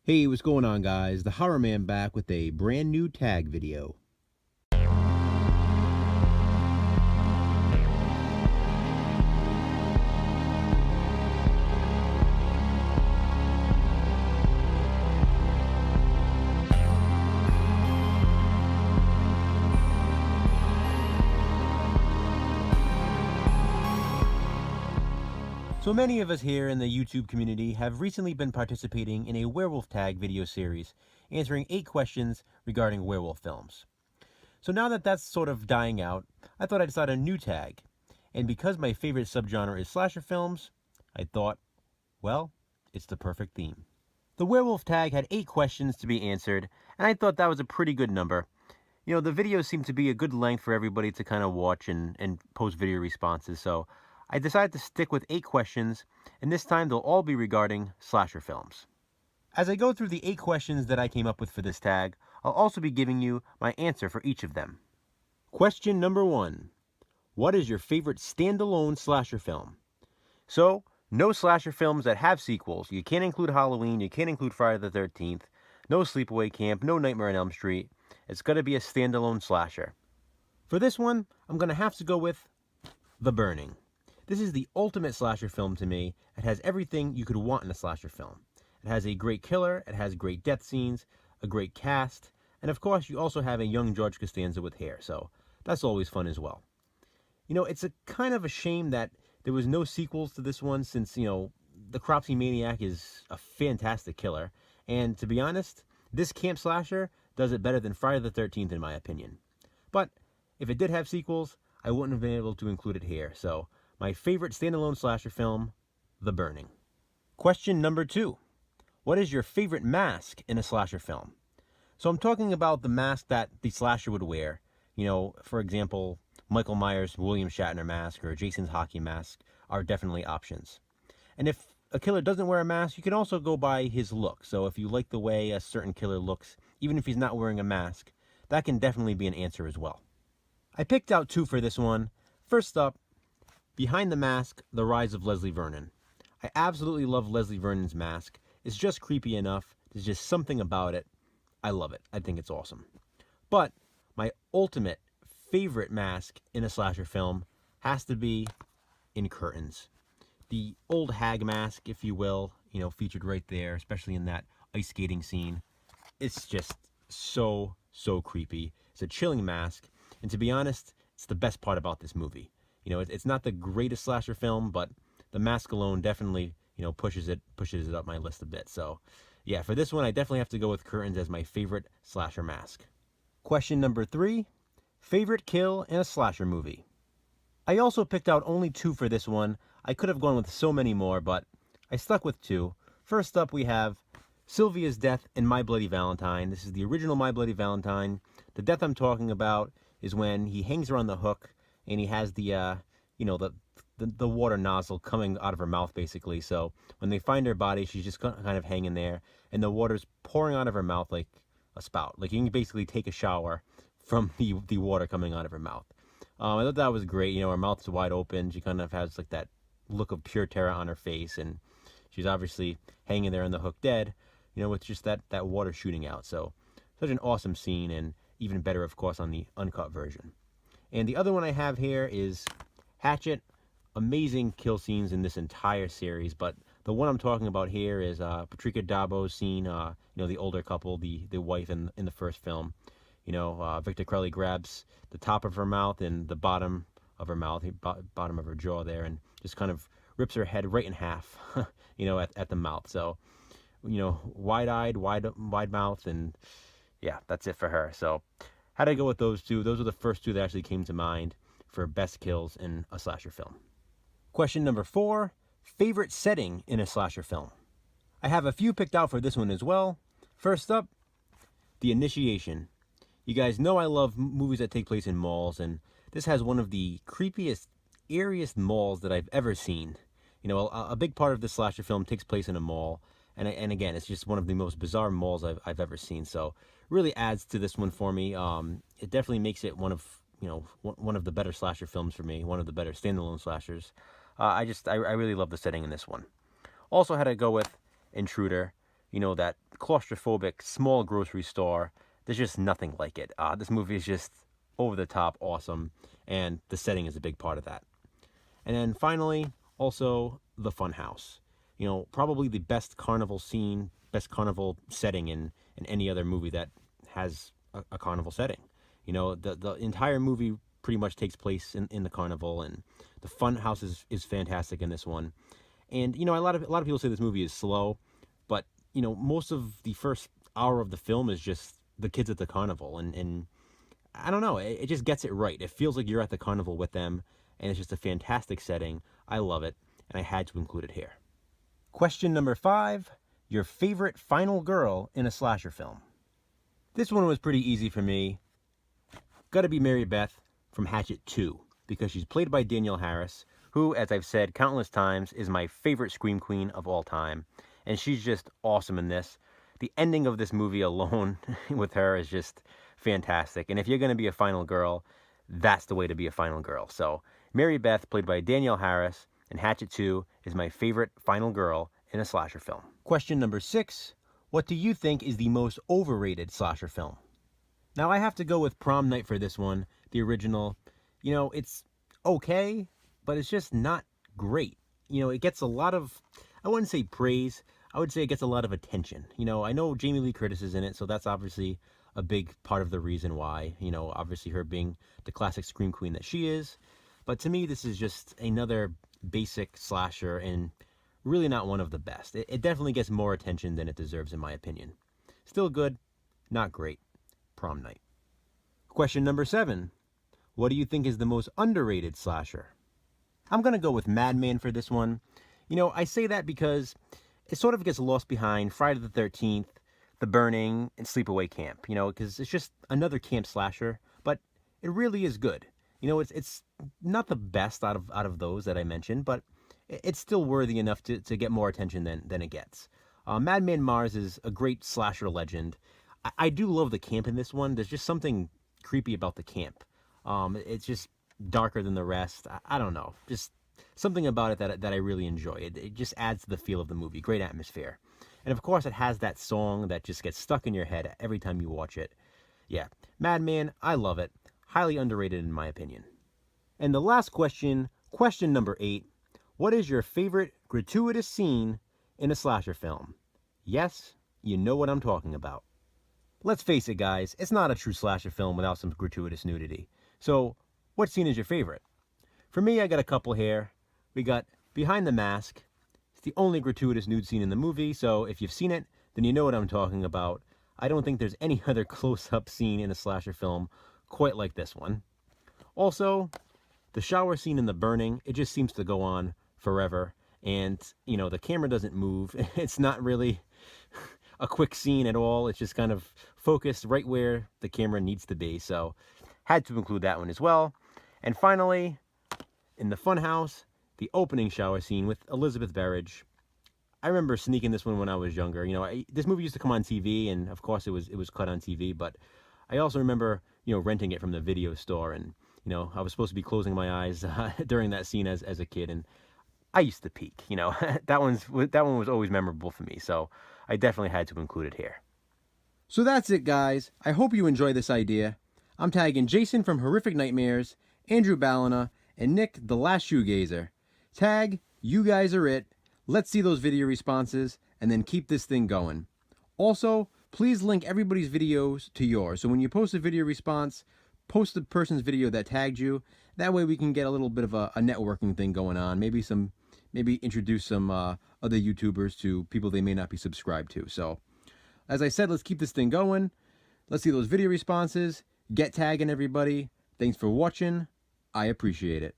Hey, what's going on, guys? The Horror Man back with a brand new tag video. So many of us here in the YouTube community have recently been participating in a werewolf tag video series, answering 8 questions regarding werewolf films. So now that that's sort of dying out, I thought I'd start a new tag. And because my favorite subgenre is slasher films, I thought, well, it's the perfect theme. The werewolf tag had 8 questions to be answered, and I thought that was a pretty good number. You know, the videos seem to be a good length for everybody to kind of watch and post video responses, so I decided to stick with 8 questions, and this time they'll all be regarding slasher films. As I go through the 8 questions that I came up with for this tag, I'll also be giving you my answer for each of them. Question number 1. What is your favorite standalone slasher film? So, no slasher films that have sequels. You can't include Halloween, you can't include Friday the 13th, no Sleepaway Camp, no Nightmare on Elm Street. It's got to be a standalone slasher. For this one, I'm going to have to go with The Burning. This is the ultimate slasher film to me. It has everything you could want in a slasher film. It has a great killer, it has great death scenes, a great cast, and of course you also have a young George Costanza with hair, so that's always fun as well. You know, it's a kind of a shame that there was no sequels to this one since, you know, the Cropsy Maniac is a fantastic killer, and to be honest, this camp slasher does it better than Friday the 13th in my opinion. But if it did have sequels, I wouldn't have been able to include it here, so my favorite standalone slasher film, The Burning. Question number 2. What is your favorite mask in a slasher film? So I'm talking about the mask that the slasher would wear. You know, for example, Michael Myers' William Shatner mask or Jason's hockey mask are definitely options. And if a killer doesn't wear a mask, you can also go by his look. So if you like the way a certain killer looks, even if he's not wearing a mask, that can definitely be an answer as well. I picked out 2 for this one. First up, Behind the Mask, The Rise of Leslie Vernon. I absolutely love Leslie Vernon's mask. It's just creepy enough. There's just something about it. I love it. I think it's awesome. But my ultimate favorite mask in a slasher film has to be in Curtains. The old hag mask, if you will, you know, featured right there, especially in that ice skating scene. It's just so creepy. It's a chilling mask. And to be honest, it's the best part about this movie. You know, it's not the greatest slasher film, but the mask alone definitely, you know, pushes it up my list a bit. So, yeah, for this one, I definitely have to go with Curtains as my favorite slasher mask. Question number 3. Favorite kill in a slasher movie? I also picked out only 2 for this one. I could have gone with so many more, but I stuck with 2. First up, we have Sylvia's death in My Bloody Valentine. This is the original My Bloody Valentine. The death I'm talking about is when he hangs her on the hook, and he has the, you know, the water nozzle coming out of her mouth, basically. So when they find her body, she's just kind of hanging there, and the water's pouring out of her mouth like a spout. Like you can basically take a shower from the water coming out of her mouth. I thought that was great. You know, her mouth's wide open. She kind of has like that look of pure terror on her face, and she's obviously hanging there on the hook dead, you know, with just that water shooting out. So such an awesome scene, and even better, of course, on the uncut version. And the other one I have here is Hatchet. Amazing kill scenes in this entire series, but the one I'm talking about here is Patrika Darbo's scene, you know, the older couple, the wife in the first film. You know, Victor Crowley grabs the top of her mouth and the bottom of her mouth, bottom of her jaw there, and just kind of rips her head right in half, you know, at the mouth. So, you know, wide-eyed, wide mouth, and yeah, that's it for her. So had to go with those 2. Those are the first 2 that actually came to mind for best kills in a slasher film. Question number 4, favorite setting in a slasher film? I have a few picked out for this one as well. First up, The Initiation. You guys know I love movies that take place in malls, and this has one of the creepiest, eeriest malls that I've ever seen. You know, a big part of this slasher film takes place in a mall, and again, it's just one of the most bizarre malls I've ever seen. So really adds to this one for me. It definitely makes it one of the better slasher films for me, one of the better standalone slashers. I really love the setting in this one. Also had to go with Intruder. you know, that claustrophobic small grocery store. There's just nothing like it. This movie is just over the top awesome, and the setting is a big part of that. And then finally, also the funhouse. You know, probably the best carnival scene, best carnival setting in any other movie that has a carnival setting. You know, the entire movie pretty much takes place in the carnival, and the funhouse is fantastic in this one. And you know, a lot of people say this movie is slow, but you know, most of the first hour of the film is just the kids at the carnival, and I don't know, it just gets it right. It feels like you're at the carnival with them, and it's just a fantastic setting. I love it, and I had to include it here. Question number 5, your favorite final girl in a slasher film. This one was pretty easy for me. Gotta be Mary Beth from Hatchet 2, because she's played by Danielle Harris, who, as I've said countless times, is my favorite scream queen of all time, and she's just awesome in this. The ending of this movie alone with her is just fantastic, and if you're going to be a final girl, that's the way to be a final girl. So Mary Beth, played by Danielle Harris in Hatchet 2, is my favorite final girl in a slasher film. Question number 6, what do you think is the most overrated slasher film? Now I have to go with Prom Night for this one, the original. You know, it's okay, but it's just not great. You know, it gets a lot of, I wouldn't say praise, I would say it gets a lot of attention. You know, I know Jamie Lee Curtis is in it, so that's obviously a big part of the reason why. You know, obviously her being the classic scream queen that she is. But to me, this is just another basic slasher and really not one of the best. It definitely gets more attention than it deserves, in my opinion. Still good, not great. Prom Night. Question number 7. What do you think is the most underrated slasher? I'm going to go with Madman for this one. You know, I say that because it sort of gets lost behind Friday the 13th, The Burning, and Sleepaway Camp. You know, because it's just another camp slasher, but it really is good. You know, it's not the best out of those that I mentioned, but it's still worthy enough to get more attention than it gets. Madman Mars is a great slasher legend. I do love the camp in this one. There's just something creepy about the camp. It's just darker than the rest. I don't know. Just something about it that I really enjoy. It just adds to the feel of the movie. Great atmosphere. And of course, it has that song that just gets stuck in your head every time you watch it. Yeah, Madman, I love it. Highly underrated in my opinion. And the last question, question number 8. What is your favorite gratuitous scene in a slasher film? Yes, you know what I'm talking about. Let's face it, guys, it's not a true slasher film without some gratuitous nudity. So, what scene is your favorite? For me, I got a couple here. We got Behind the Mask. It's the only gratuitous nude scene in the movie, so if you've seen it, then you know what I'm talking about. I don't think there's any other close-up scene in a slasher film quite like this one. Also, the shower scene in The Burning, it just seems to go on forever. And, you know, the camera doesn't move. It's not really a quick scene at all. It's just kind of focused right where the camera needs to be. So, had to include that one as well. And finally, in the Funhouse, the opening shower scene with Elizabeth Berridge. I remember sneaking this one when I was younger. You know, this movie used to come on TV, and of course it was cut on TV. But I also remember, you know, renting it from the video store, and you know, I was supposed to be closing my eyes during that scene as a kid, and I used to peek. You know, that one was always memorable for me. So I definitely had to include it here. So that's it, guys. I hope you enjoy this idea. I'm tagging Jason from Horrific Nightmares, Andrew Ballina, and Nick the Last Shoegazer. Tag, you guys are it. Let's see those video responses, and then keep this thing going. Also, please link everybody's videos to yours. So when you post a video response, post the person's video that tagged you. That way we can get a little bit of a networking thing going on. Maybe introduce some other YouTubers to people they may not be subscribed to. So, as I said, let's keep this thing going. Let's see those video responses. Get tagging everybody. Thanks for watching. I appreciate it.